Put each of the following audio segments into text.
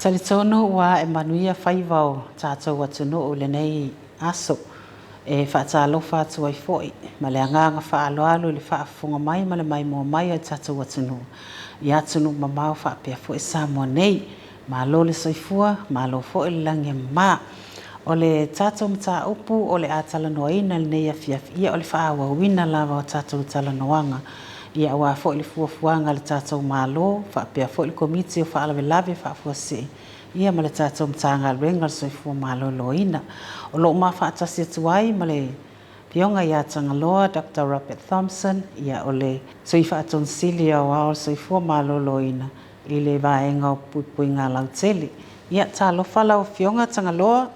Talitono ua e manuia whaivau tātou atunu o le nei aso e whaatalofa atu ai fo'i ma le anganga whaaloalo le whaafunga mai ma le mai mua mai ai tātou atunu. I atunu mamau whaapea fo'i Samoa nei ma lo le soifua ma lo fo'i le langi ma o le tātou mta upu o le atala noaina le nei afiafi ia o le whaawa wina lava o tātou tala noanga. Ia ua fo'i le fuafuanga le tātou malo, whaapea fo'i le komiti o whaalawe lawe whaafuasi. Ia ma le tātou mtanga alwenga le soifua malo loina. O lo ma whaatasi atu ai ma le pionga ia tangaloa Dr. Robert Thompson. Ia o le soifa atonsili o ao soifua malo loina. I le vaenga o pui ngā lauteli. Ia tālofa lau pionga tangaloa.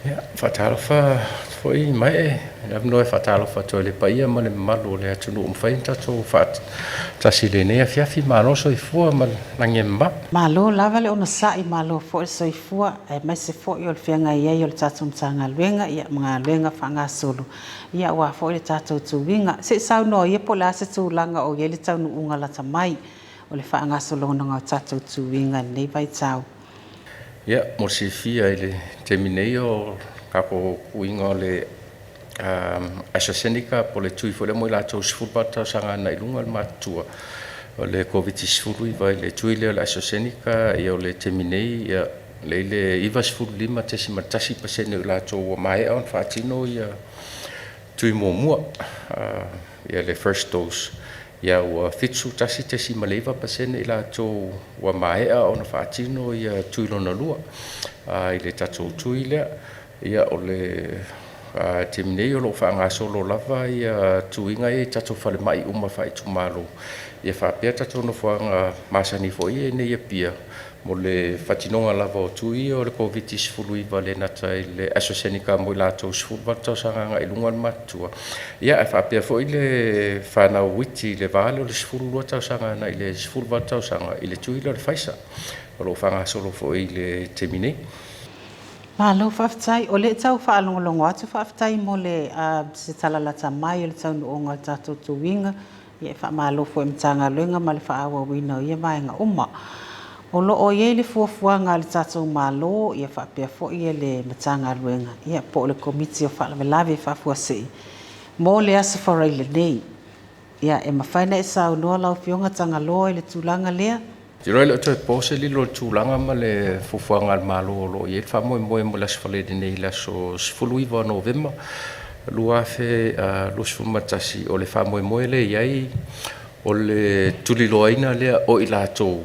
Ia, whaatalofa foi mai e no e whaatalofa toi le paia ma le malo le atunu umwhai tātou whaatasi le nea fiafi malo soifua ma lange mma. Malo lava le ona sai malo fo le soifua e mai se fo i o le whianga iei o le tātou mtanga luenga ia mga luenga whanga solo. Ia ua fo le tātou tuwinga. Se sau no ia po la se tūlanga o ie le tau nu unga lata mai o le whanga solo nanga o tātou tuwinga nei vai tau. Ia, mo se fia ele terminei o kako kuinga le AstraZeneca po le tui fole mo i lātou sifurpata sanga na ilunga le matua o le COVID-19 vai le tui leo le AstraZeneca ia o le terminei ia le iwa sifuru lima tesi matasi pasene i lātou o mai on whaatino ia tui mua ia le first dose ia ua fitsu tasi tesi maleiva pasene i lātou ua maea o na whaatino ia tui lona lua i le tatou tui lea ia o le terminei o lo whaanga solo lava ia tuinga e tatou whale mai uma whai tumalo ia whapea tatou no whaanga masani fo i e nei a pia mo le whatinonga lava o tui o le COVID-19 le nata i le AstraZeneca mo i lātou sifurvata sanga i lunga le matua. Ia e whapea fo i le whanau witi le vale o le sifurulua tau sanga na i le sifurvata sanga i le tui le whaisa. O lo whanga solo fo i le terminei. Malo whaftai, o le tau whaalongolongo atu whaftai mo le se talalata mai o le tau nuonga tātou tuwinga. Ia e whaamalo fo i mtanga luenga ma le whaawa wina o ia maenga uma. O lo o ye le fuafuanga le tātou malo ia whapea fo ia le matanga luenga. Ia po le komiti o whaalawe lawe whaafuasi. Mo le asa wharai le nei. Ia e mawhaina e sao noa lau fionga tanga loa i le tūlanga lea. Tiro le to pose li lo tūlanga ma le fuafuanga al malo lo ye fa mo mo le sfale de nei la so sfului va november. Lua fe lo sfumatasi o le fa mo le yai o le tuliloina le o ilato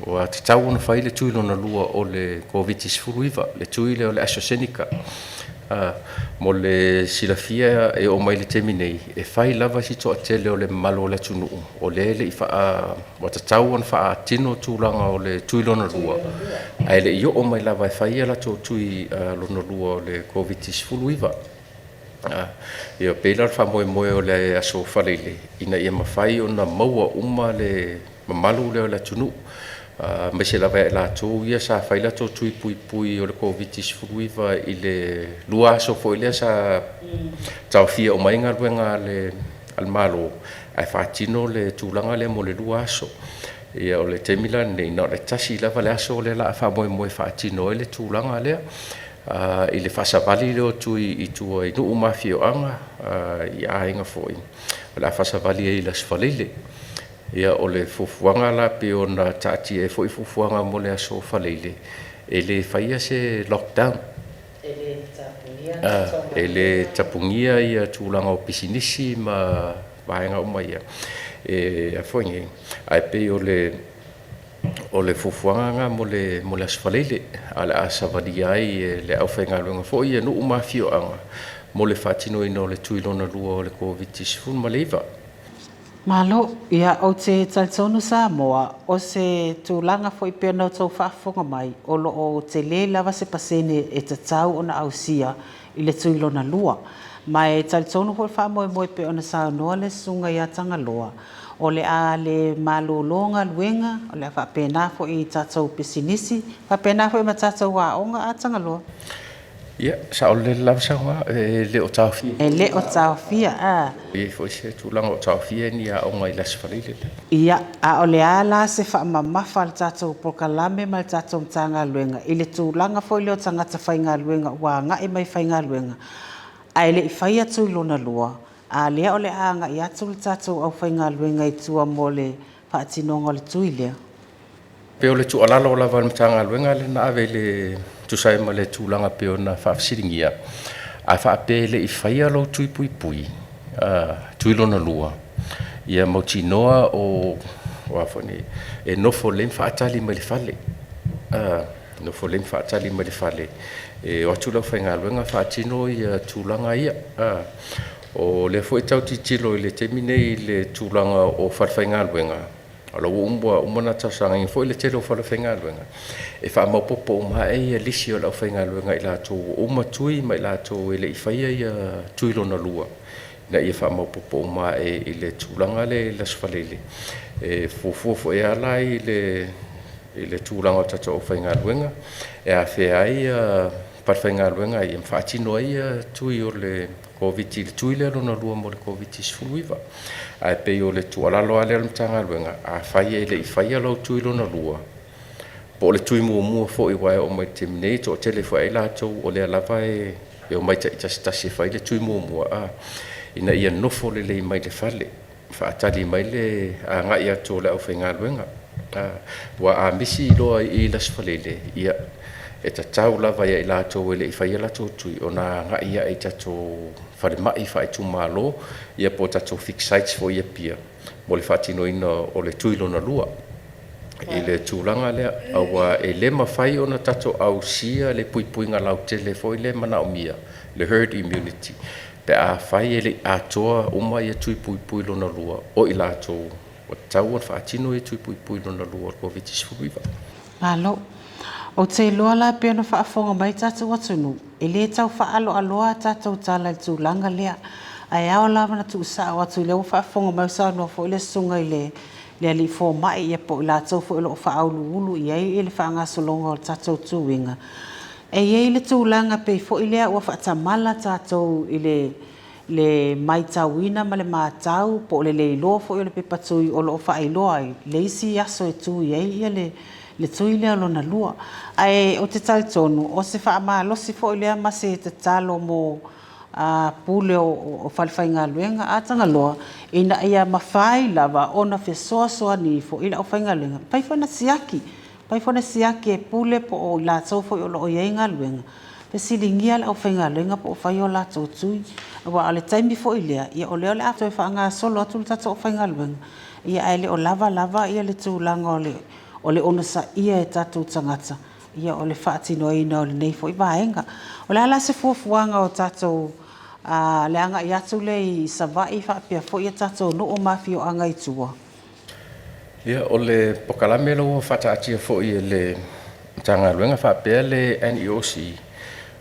o te tau ona whai le tui lona lua o le COVID-19 le tui le o le AstraZeneca mo le silafia e o mai le terminei e whai lava si toa tele o le malo le tunu o le i wha o te tau ona wha tino tūlanga o le tui lona lua ai le i o mai lava e whai ala tō tui lona lua o le COVID-19 ia pēlar wha moe o le aso whaleile ina ia mawhai o na maua uma le mamalu le o le tunu me se lava e lātou ia sa whaila tō tui pui o le COVID-19 i le lua aso fo i lea sa tau fia o mainga luenga le almalo ai whaatino le tūlanga le mo le lua aso ia o le temila nei na le tasi lava le aso le la wha moe whaatino e le tūlanga lea i le whasawali leo tui i tua i nuu mafi o anga i ainga fo i la whasawali e i las whalele ia o le fufuanga la pe ona tati e foi fufuanga mo le aso faleile e le faia se lockdown e le tapungia ia tūlanga o pisinisi ma vaenga o mai e a foinge ai pe o le fufuanga mo le aso faleile ala asavali ai le au whainga luenga foi e nuu mafio anga mo le fatino ino le tuilona lua o le COVID-19 ma leiva. Malo, ia o te talitono Samoa, o se tūlanga fo i pēnau tau whaafonga mai, o lo o te le lava se pasene e te tau o na ausia i le tuilona lua. Mai talitono fo i whaamoe pe ona sao noa le sunga ia tanga loa. O le a le malo longa luenga, o le whaapena fo i tātou pisinisi, whaapena fo i ma tātou waonga a tanga loa. Ia, sa o le lavasauga le o taofia. E le o taofia a. E foi se tulaga o taofia ni a onga i lasi faleile le. Ia, a o le ala se whaamamafa le tātou pokalame ma le tātou mtanga luenga. I le tūlanga foi leo tangata whainga luenga, wā ngā e mai whainga luenga. Ai le i whai atu i lona lua. A lea o le anga i atu le tātou au whainga luenga i tua mo le whaatinonga le tui lea. Pe o le tu alalo la van mtanga luenga le na ave le tu sai ma le tūlanga pe o na whaafsiringia. A whaape le i whai alo tui pui pui. Tui lona lua. Ia mauti noa o wafoni e nofo le mfaatali ma le fale. Nofo le mfaatali ma le fale. E o atu lau whainga luenga whaatino i tūlanga ia. O le fo e tau titilo i le temine i le tūlanga o whainga luenga. Alo umbua umana tasanga i fo i le telo whainga luenga. E wha maupopo uma e lisi o lau whainga luenga i lato uma tui ma i lato e le i whaia i tui lona lua. Na ia wha maupopo uma e i le tūlanga le laswalele. E fufuofo e ala i le tūlanga o tata o whainga luenga. E a whea ai whainga luenga i mwhaatino ai tui o le COVID le tui le lona lua mo le COVID sfuluiva. A pe o le tualalo ale mtanga luenga. A whai e le i whaia lau tui lona lua. Po le tui mua fo i wae o mai temine to telefo e latou o le alava e o mai tasi whai le tui mua. Ina ia nofo le lei mai le fale. Whaatali mai le a ngai ato le au whainga luenga. Wa a misi loa i las falele. Ia e ta tau lava ia i lato e le i whaia lato tui. O na ngai ia e tato whare mai whai tu malo. Ia po tato fix sites fo ia pia. Mo le whaatino ina o le tui lona lua. I le tūlanga lea awa e le mawhai o na tato au sia le puipuinga lau tele fo i le mana o mia. Le herd immunity. Pe a whai e le atoa uma i a tui pui lona lua o i lato o tau an whaatino i tui pui lona lua o COVID-19. Alo, o te loa la pia na whaafonga mai tātou atunu. E le tau whaalo aloa tātou tāla i tūlanga lea. Ai ao lava na tu sa o atu leo whaafonga mai sa noa fo i le sunga i le ali fo mai i a po i lātou fo i lo whaau ulu i ei i le whaanga solonga o tātou tūwinga. E iei le tūlanga pe fo i lea ua whaatamala tātou i le mai tauina ma le mātau po le leilo fo i le pepatui o lo whaailoa ai. Le isi aso e tū iei ia le tui lea lona lua. Ai o te talitonu o se whaama losi fo i lea ma se te talo mo pule o whalwhainga luenga a tanga loa ina ia mawhai lava o na whesoa ni fo ila o whainga luenga. Pai fona siaki e pule po o la tau fo o lo o ienga luenga. Pe silingia la o whainga luenga po o whai o la tau tui. Awa ale taimi fo ilea ia o leo le ato e whaanga solo atu le tata o whainga luenga. Ia aile o lava ia le tūlanga o le ona sa ia e tatu tangata. Ia o le whaatino ina o le nei fo i vaenga. O le ala se fuafuanga o tatou le anga i atu le i savai whaapia fo i tatou no o mafi o anga i tua. Ia o le pokalame lo whataatia fo i le tanga luenga whaapea le NEOC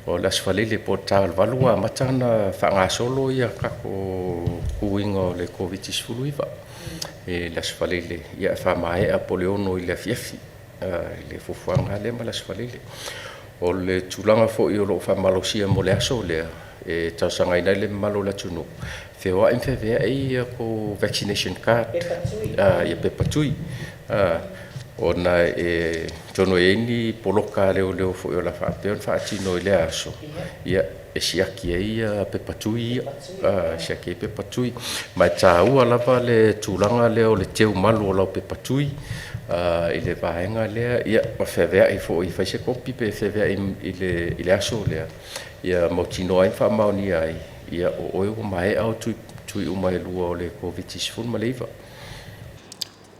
o le asfalele po tāl valua matana whaanga solo ia kako kuinga o le COVID-19. E le asfalele ia whamae a poleono i le afiafi. Le fufuanga le ma le asfalele. O le tūlanga fo i o lo whamalosia mo le aso lea. E tausanga ina le malo la tunu. Whewa MFV ai ko vaccination card. Ia pepatui. Ona e tono e ni poloka leo fo i o la whaapea on whaatino i le aso. Ia e siaki ai pepatui. Siaki e pepatui. Mai tā ua lava le tūlanga leo le teu malu o lau pepatui. I le vaenga lea ia mawhewea i fo i whaise kopi pe whewea i le aso lea ia mautino ai whaamauni ai ia o oi o mai au tui umai lua o le COVID-19 ma leiva.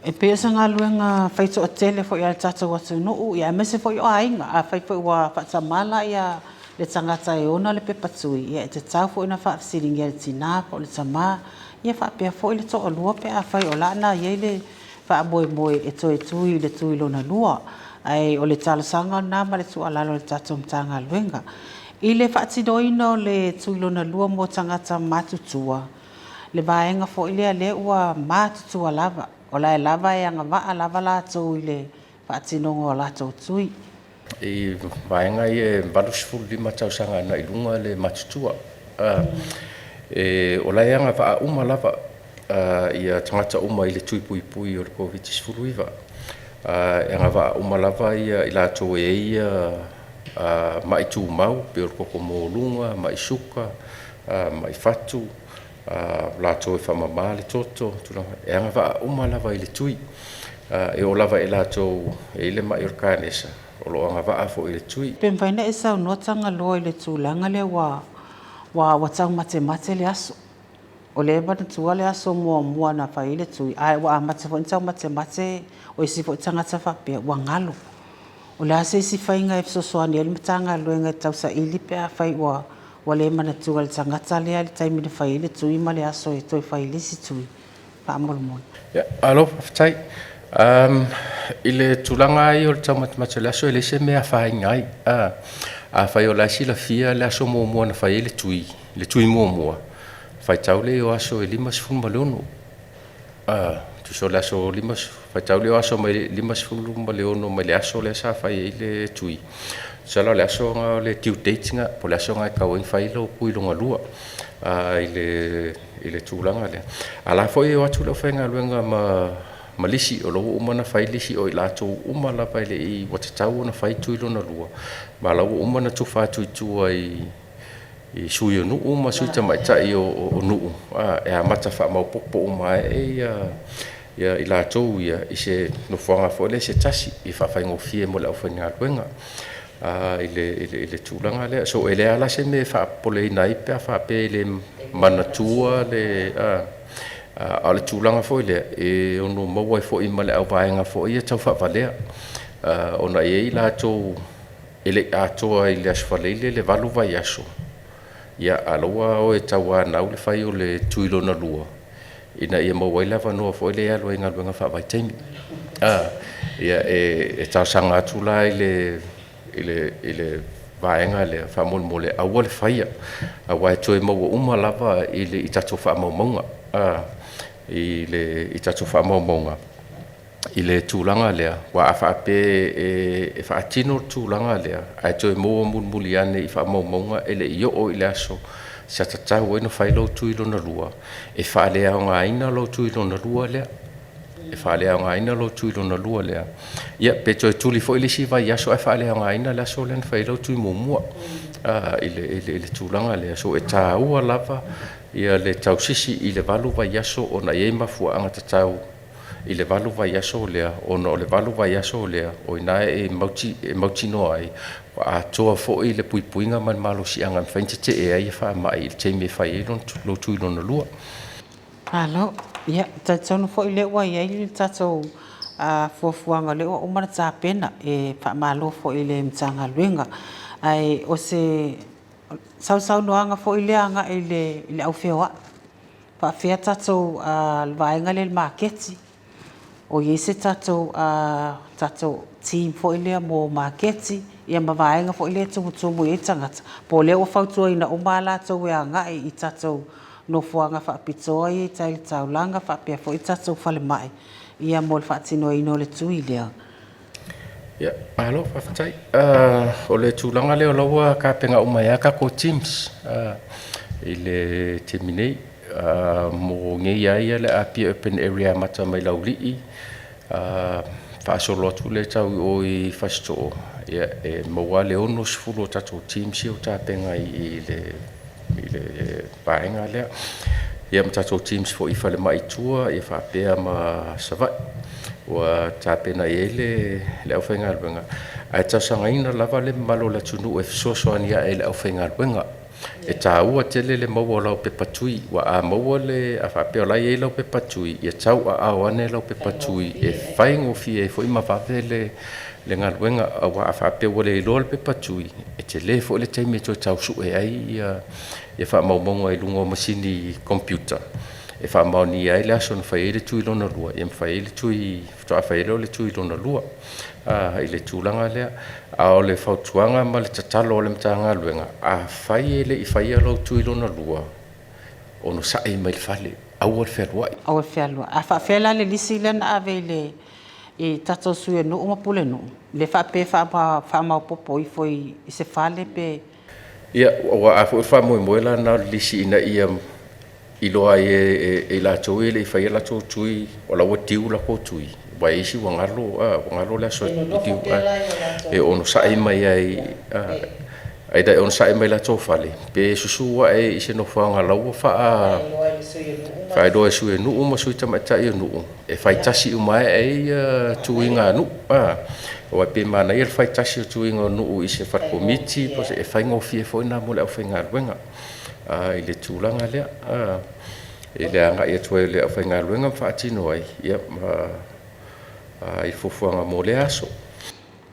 E pea sa ngā luenga whaito a tele fo i al tātou atu nuu ia mese fo i o ainga a whai fo i wa whaatamala ia le tangata e ona le pepatui ia e te tau fo i na whaafsiringi le tina po le tama ia whaapea fo i le toa lua pe a whai o lana ia le whaamoe e tui le tui lona lua. Ai o le talasanga nā ma le tu alalo le tātou mtanga luenga. I le whaatinoina o le tui lona lua mo tangata matutua. Le vaenga fo i le ua matutua lava. O la e lava e anga waa lava lātou i le whaatinonga o lātou tui. I vaenga I valusful lima tausanga na ilunga le matutua. O lai anga va uma lava ia tangata uma I le tui pui pui o le COVID-19. Anga va uma lava ia I lato e ia mai tu mau pe o koko molunga, mai suka, mai fatu, lato e whamama le toto. Anga va uma lava I le tui. E o lava e lato e le mai orkanesa. O lo anga va afo I le tui. Pemvaina e sau no tanga loa I le tūlanga le wa tau mate le aso. O le bana tua le aso mua na whai le tui. Ai wa mate fo tau mate o isi fo tangata whapea wa ngalo. O le ase isi whainga e fisosoani ele matanga luenga tau sa ili pea whai wa le mana tua le tangata le ali taimi le whai le tui ma le aso e toi whai le si tui. Whaamolomoni. Alo, whaftai. I le tūlanga ai o le tau mate le aso e le se mea whai ngai. A whai o la sila fia le aso mua na whai le tui mua. Whai tau le o aso e lima sifunu ma leono. Tu so le aso whai tau le o aso mai lima sifunu ma leono mai le aso le sa whai le tui. Sala le aso nga le tiu datinga po le aso nga kau whai lo pui longa lua. I le tūlanga le. Ala foi o atu le whainga luenga malisi o lo uma na whai lisi o I lato uma la pai le I watatau na whai tui lona lua. Ma lau uma na tu whatu I tua I sui o nuu ma sui tamaitai o nuu. E a mata wha mau popo uma I lato ia I se nufuanga fo le se tasi I whawhaingo fie mo le au whainga luenga. I le tūlanga lea. So e le ala se me whaapole nai pia whaape le manatua le... A le tūlanga fo lea, e ono maua fo I ma le au vaenga fo ia tau whawalea. Ona I lato, ele atoa I le asfaleile le valu vai aso. Ia aloa o e tau anau le whai o le tuilona lua. Ina ia maua lava noa fo le alo inga luenga whawai taimi. Ia e tau sanga atu la I le vaenga le whamol mo le aua le whaia. Awa e toi maua uma lava I tato whamau maunga. I tatu whaamaunga I le tūlanga lea wa a whaape e whaatino tūlanga lea ai toi mua mulmuli ane I whaamaunga ele I o I le aso sa tatau eno whai lau tui lona lua e whaalea o ngā ina lau tui lona lua lea e whaalea o ngā ina lau tui lona lua lea ia pe toi tuli fo ili si vai aso e whaalea o ngā ina lea so len whai lau tui mumua I le tūlanga lea so e tā ua lava ia le tausisi I le valu vai aso o na iei mafua anga tatau I le valu vai aso lea o na o le valu vai aso lea o ina e mauti no ai a toa fo I le puipuinga man malo si anga mwhainta te e ai wha mai I le teime whai e lo tui lona lua. Alo, ia, taitau no fo I le ua iei le tatou fuafuanga le ua umana tā pena e wha malo fo I le mtanga luenga. Ai o se sau noanga fo I leanga I le au whewaa. Pa whea tatou vaenga le marketi. O iei se tatou team fo I lea mo marketi. Ia ma vaenga fo I lea tumu I tangata. Po lea ua whautua ina umala tau ea ngai I tatou no fuanga whaapitoa I tai le taulanga whaapea fo I tatou whale mai. Ia mo le whaatino ino le tui lea. Ia, alo, whawhatai. O le tūlanga leo laua ka penga umaiaka ko Teams. I le temi nei. Mo ngei aia le apia open area mata mai laulii. Whaasolo atu le tau o I whasto. Ia, e maua le ono sifulo tatou Teams I o ta penga I le vaenga lea. Ia ma tatou Teams fo I whale mai tua. Ia whaapea ma savai. Wa tapena ele le au whainga alwenga. Ai tau sangaina lava le malo la tunu e fisosoania e le au whainga alwenga. E tā ua tele le maua lau pe patui. Wa a maua le a whapea lai e lau pe patui. Ia tau a awane lau pe patui. E whaingo fie e fo ima whawe le ngalwenga. Wa a whapea wale I loa le pe patui. E te le fo le teime to tau su e ai. Ia wha maumonga I lungo masini computer. E wha maoni ai le aso na whai le tui lona lua. Ia mwhai le tui, whatoa whai le tui lona lua. I le tūlanga lea. A o le whautuanga ma le tatalo o le mtanga luenga. A whai ele I whai alau tui lona lua. O no sae mai le whale. Au al whea luai. Au al whea lua. A wha whea le lisi lana ave e tatou sui no uma pule no le fa pe fa ma popo I foi se fale pe ia wa a fa mo la na lisi ina ia I loa e la tui le fa la tui o la tiu la ko tui wa isi wa ngalo la so tiu e ono sai mai ai da ono sai mai la to fale pe susu wa e se no fa ngalo fa do e su e nu uma su tama ta e nu e fa tasi uma e tui nga nu o pe mana e fa tasi tui nga nu I se fa komiti po se fa ngo fie fo na mo la fa nga wenga ile tulanga le ile anga e tue le fa nga wenga fa tino ai ia I fufuanga mo le aso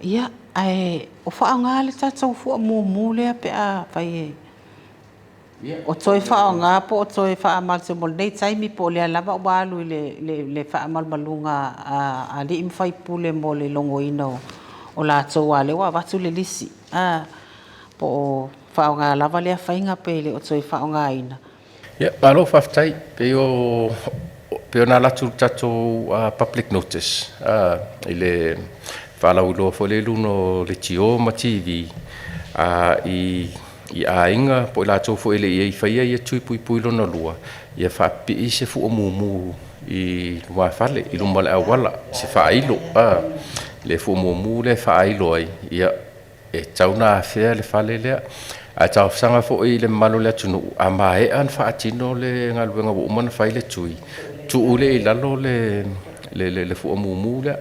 ia ai o fa nga le tatou fu mo le pe a fai o toi fa nga po o toi fa mal se mo nei tai mi po le lava ba lu le fa mal malunga a li im fai pule mo le longo ino o la to wale wa vatu le lisi po fa nga lava le fa inga pe le o toi fa nga ina ya alo fa tai pe o na la tu tato public notice ile fa la ulo fo le luno le tio ma TV I ainga po la to fo ele I fa ia tui pui lona lua ia fa pi se fu mu I wa fale I luma le awala se fa ilo le fu mu le fa ilo ai ia e tauna fe le fale le a tau sanga fo I le malo le tunu a mai an fa tino le ngalwenga bo man fa ile tui tu ule I lalo le fu mu le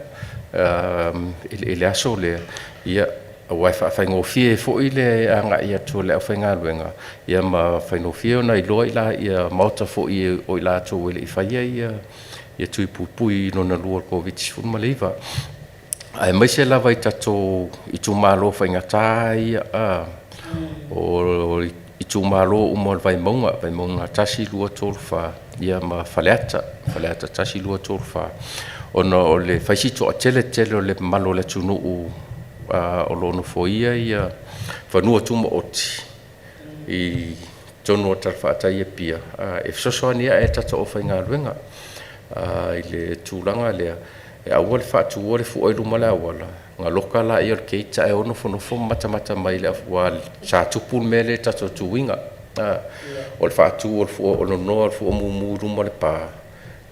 ile aso le ia wa fa ngo fie fo ile anga ia to le fa ngalwenga ia ma fa no fie na I lo ila ia mauta fo I o ila to ile fa ia tui pui no na lua covid fu maliva ai mai se lava I tato I tu malo fa ngata ia o I tu malo mo vai monga tasi lua tolfa ia ma faleata tasi lua tolfa ono o le faisito tele le malo le tunu o lono foia ia fanua tuma oti I tono tarfata ia pia e sosoania e tata o fainga luenga I le tulanga le e awal fatu wole fu oilu mala wala nga lokala ia ke ta e ono fono fo mata mai le afwal sa tupul mele tata tuinga o fatu o fu ono no fu mu male pa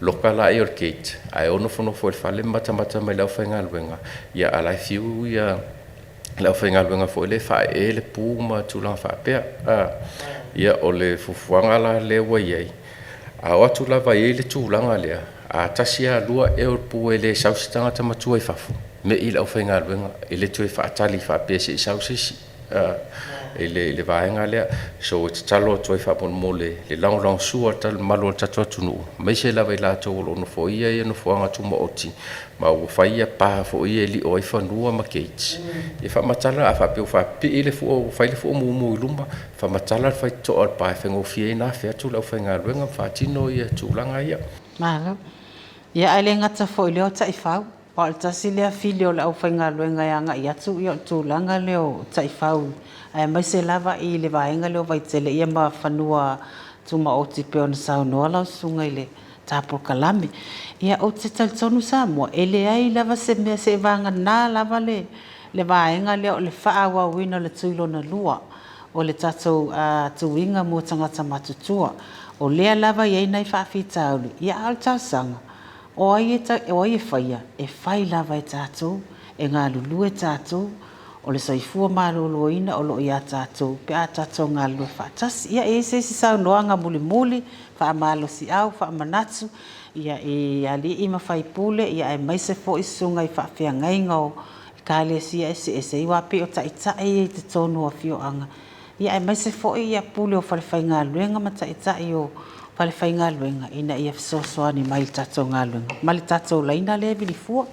lokala ia ke ai ono fono fo fale mata mai le fainga luenga ia ala fiu ia la fainga luenga fo le fa e le puma tulanga fa pe ia o le fufuanga la le wai a watu la vai le tulanga le a tasia lua e o pu ele sausitanga tamatua I fafu me I la fainga luenga ele tu fa tali fa pe se sausisi ele vaenga le so talo tu fa bon mole le long sua tal malo tato tunu me se la vai la to lo no fo ia no fo anga tuma oti ma o faia pa fo ia li o fa nua ma kate e fa matala a fa pe ele fo fa le fo mu lumba fa matala fa to al pa fa ngo fie na fa tu la fainga luenga fa tino ia tu langa ia malo ia ale ngata fo le o tai fau pa ta silia filio la o fainga luenga ia nga ia tu ia tu langa le o tai fau ai mai se lava I le vaenga le o vai tele ia ma fanua tuma o te pe ona sau no la sunga ile tapo kalame ia o te taltonu sa mo ele ai lava se me se vanga na lava le vaenga le o le faa wa wina le tuilo na lua o le tatou tuinga mo tangata matutua o lea lava ia nei fa fita ia alta sanga o ai faia e fai lava e tatou e ngā lulu e tatou o le soifua maloloina o lo ia tatou pe a tatou ngalu fa tas ia e se sa noanga muli fa malo si au fa manatsu ia e ali I mafai pule ia e mai se fo isunga I fa fia ngaingo kale si se I wa pe o taita e te tonu afio anga ia e mai se fo ia pule o fa fai ngaluenga mata ita o fa fai ngaluenga ina ia so ni mai tatou ngaluenga mali tatou laina le vilifua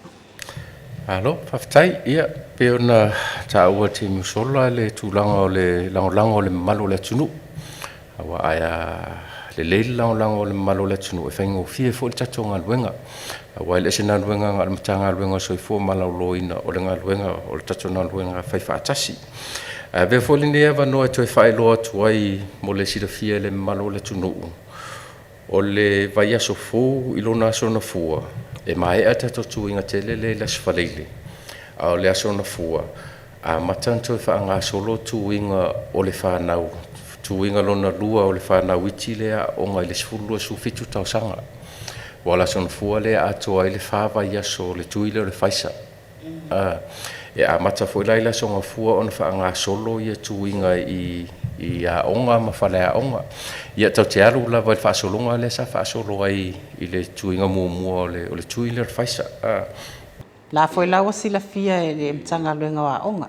alo faftai ia pe ona taua te musola le tulanga o le lango o le malo le tunu awa aya le lango o le malo le tunu e faingo fie fo tatonga luenga awa le sena luenga ngal matanga luenga so fo malo loina o le luenga o le tatona luenga fai fa tasi ve fo le ne va no to fai lo to ai mo le sida fie le malo le tunu o le vai aso fo ilona so na fua e mai a tatou tuiga tele le lasifaleile a o le aso na fua a matanto e whaangasolo tuiga o le whanau tuiga lona lua o le whanau iti lea o ngai le sifulua su fitu tausanga wala son fua le atoa i le whawa i aso le tuile o le whaisa e a mata foi lai la songa fua ona whaangasolo i a tuiga i a onga ma whale a onga ia tau te alu la vai whaasolonga le sa whaasolo ai i le tuiga muamua o le tuile o le whaisa La foi laua sila fia e mtanga luenga wa onga.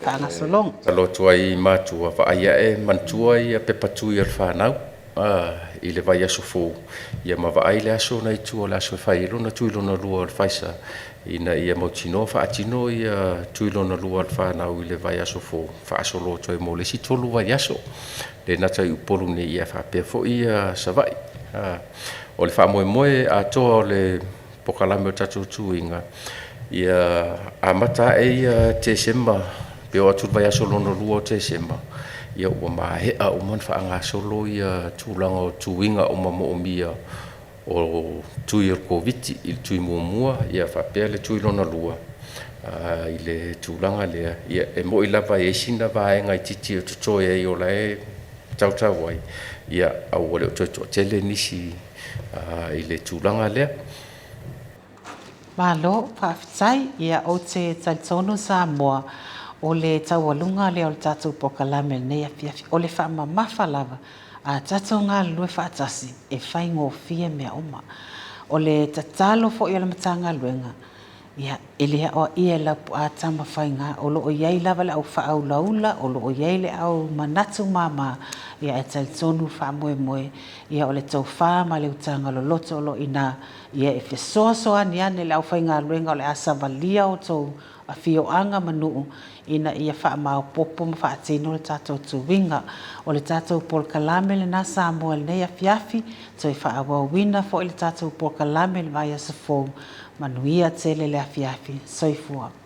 Whaanga solong. Talotu ai mātua whaaia e mantua i a pepatui ar whanau. I le vai aso fō. Ia ma vai le aso nei tua le aso e whairo na tuilona lua ar whaisa. Ina ia mautino whaatino i a tuilona lua ar whanau i le vai aso fō. Whaasolo toi mo le si tolu vai aso. Le nata i upolu ne ia whapea fo i a savai. O le whaamoe moe a toa o le pokalame o tatou tuiga ia amata e te sema pe o atu vai aso lona lua o te sema ia ua mahea o man whaangasolo ia tūlanga o tuiga o mamoomia o tui o koviti i tui muamua ia whapea le tui lona lua i le tūlanga lea ia e mo i lava e sina vaenga i titi o tutoe e o lae tautau ai ia au ole o toitoa tele nisi i le tūlanga lea Malo, whaafitai, ia o te taitono sa moa o le taualunga le o le tatou pokalame nei a fiafi. O le whaamamafa lava, a tatou ngā lue whaatasi e whai ngō fia mea oma. O le tatalo fo i ala matanga luenga, ia ele o ia la pu a tama whai ngā, o lo o iei lava le au whaau laula, o lo o iei le au manatu mama, ia e taitono whaamoe moe, ia o le tau wha ma le utanga lo loto lo ina, ia e fesoa soa ni ane le au whai ngā luenga o le asavalia o tau a fio anga manuu ina ia wha mao popo ma wha atino le tatou tuwinga o le tatou pol kalame le nasa amoa le nei a fiafi toi wha awawina fo le tatou pol kalame le vai asa fōu manuia tele le a fiafi soifua.